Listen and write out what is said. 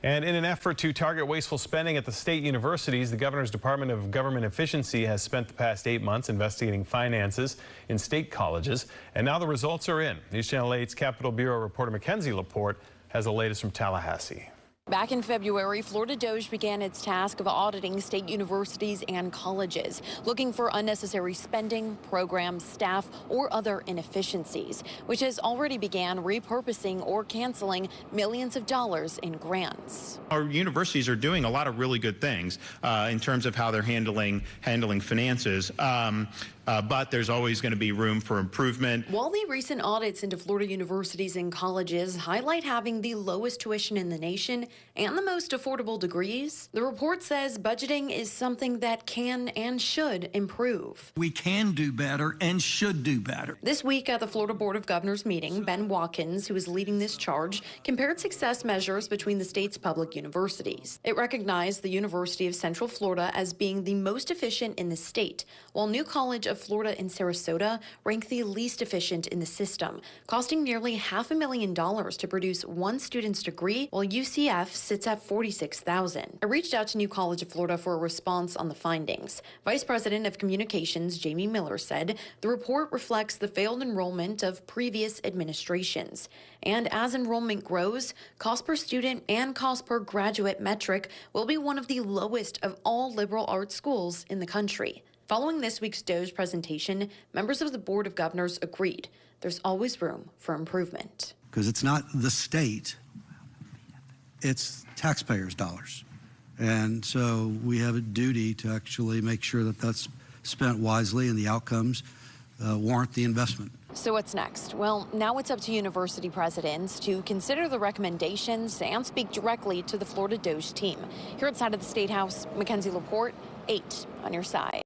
And in an effort to target wasteful spending at the state universities, the Governor's Department of Government Efficiency has spent the past 8 months investigating finances in state colleges. And now the results are in. News Channel 8's Capitol Bureau reporter Mackenzie Laporte has the latest from Tallahassee. Back in February, Florida DOGE began its task of auditing state universities and colleges, looking for unnecessary spending, programs, staff, or other inefficiencies, which has already began repurposing or canceling millions of dollars in grants. Our universities are doing a lot of really good things in terms of how they're handling finances. But there's always going to be room for improvement. While the recent audits into Florida universities and colleges highlight having the lowest tuition in the nation and the most affordable degrees, the report says budgeting is something that can and should improve. We can do better and should do better. This week at the Florida Board of Governors meeting, Ben Watkins, who is leading this charge, compared success measures between the state's public universities. It recognized the University of Central Florida as being the most efficient in the state, while New College of Florida in Sarasota ranked the least efficient in the system, costing nearly $500,000 to produce one student's degree, while UCF sits at $46,000. I reached out to New College of Florida for a response on the findings. Vice President of Communications Jamie Miller said the report reflects the failed enrollment of previous administrations. And as enrollment grows, cost per student and cost per graduate metric will be one of the lowest of all liberal arts schools in the country. Following this week's DOGE presentation, members of the Board of Governors agreed there's always room for improvement. Because it's not the state, it's taxpayers' dollars. And so we have a duty to actually make sure that that's spent wisely and the outcomes warrant the investment. So what's next? Well, now it's up to university presidents to consider the recommendations and speak directly to the Florida DOGE team. Here outside of the State House, Mackenzie Laporte, 8 on your side.